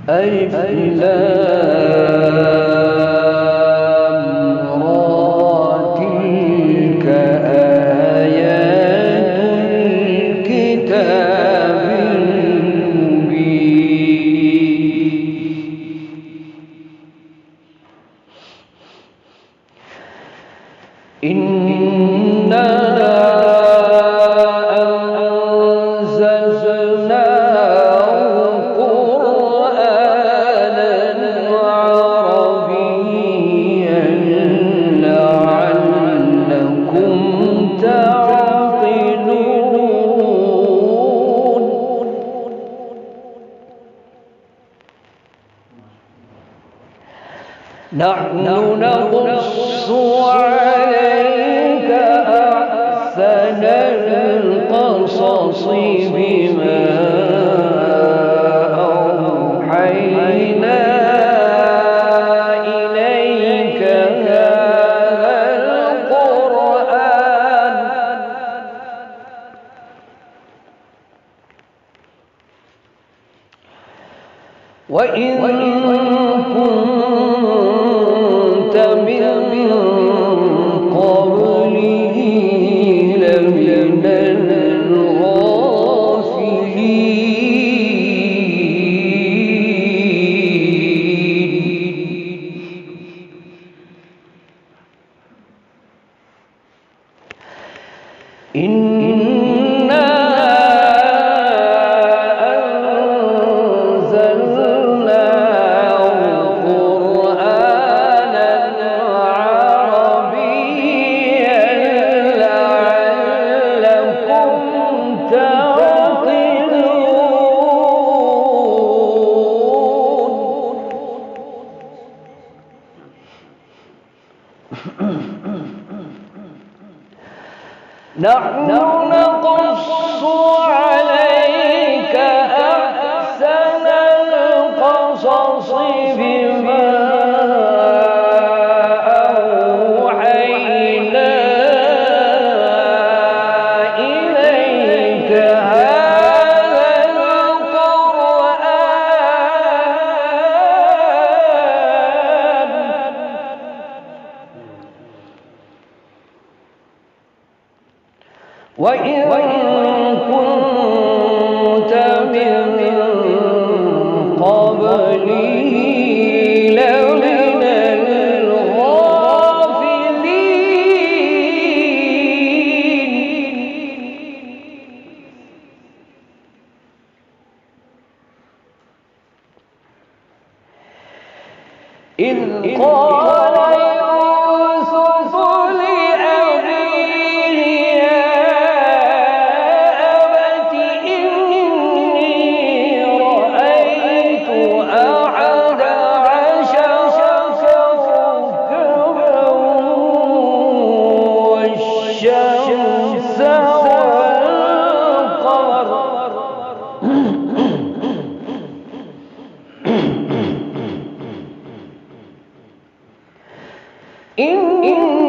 ألف لام را تلك آيات الكتاب المبين إنا نحن نقص عليك أحسن القصص بما أوحينا إليك هذا القرآن وإن كنت من قبله لمن الغافلين إنا نحن نقص عليك أحسن القصص بما أوحينا إليك هذا القرآن وإن كنت من قبله لمن الغافلين إذ قال يوسف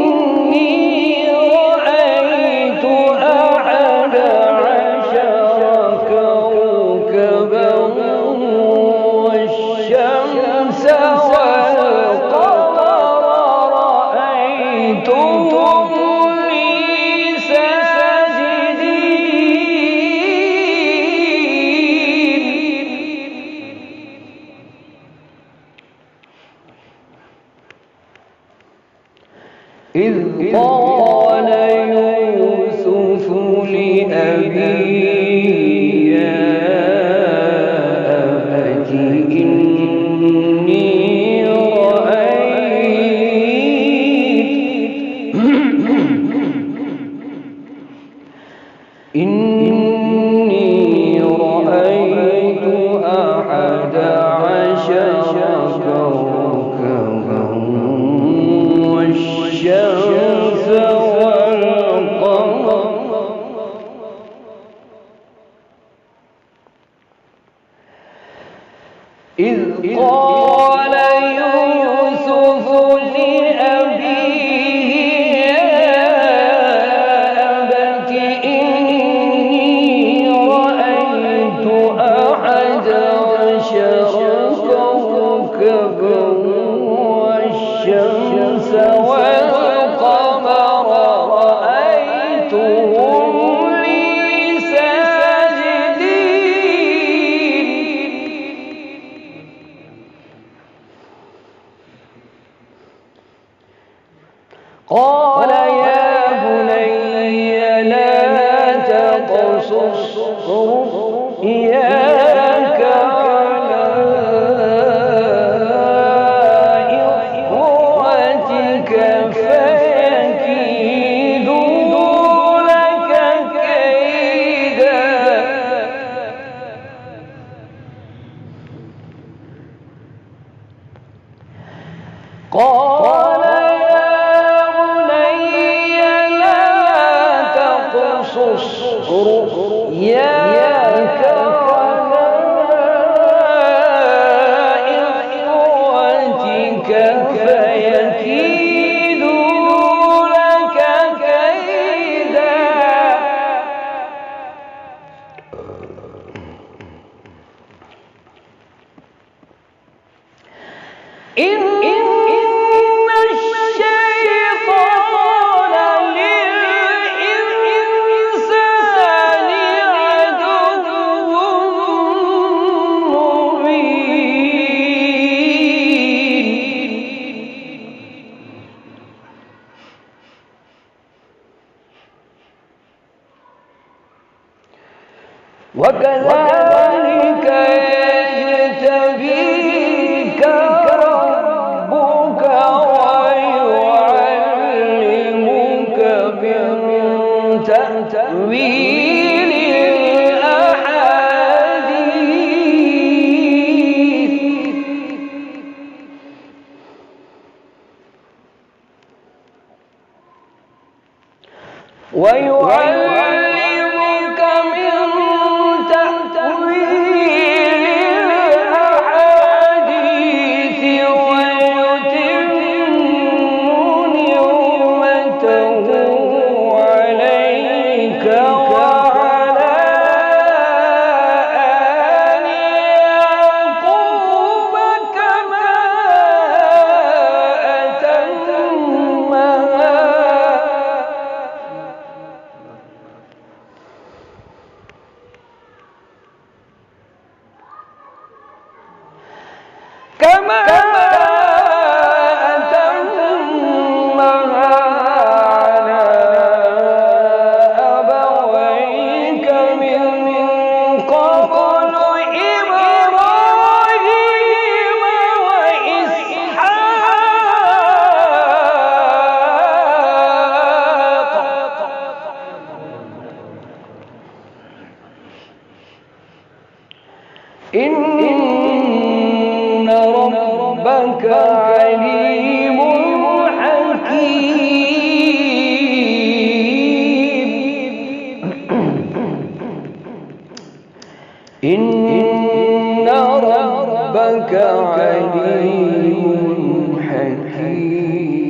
إني رأيت أحد عشر كوكبا والشمس والقمر رأيتهم لي ساجدين إذ قال يوسف لأبيه يا أبت إني رأيت أحد عشر كوكبا والشمس والقمر إذ قال يوسف لأبيه يا أبت إني رأيت إياك على إخوتك فيكيدوا لك كيدا قال يا بني لا تقصص رؤياك على إخوتك فيكيدوا لك كيدا إن الشيطان للإنسان عدو مبين وكذلك يجتبيك ربك ويعلمك من تأويل الأحاديث ويعلمك من تأويل الأحاديث ويتم نعمته عليك وعلى آل يعقوب كما أتمها على أبويك من قبل إبراهيم وإسحاق إن ربك عليم حكيم إن ربك عليم حكيم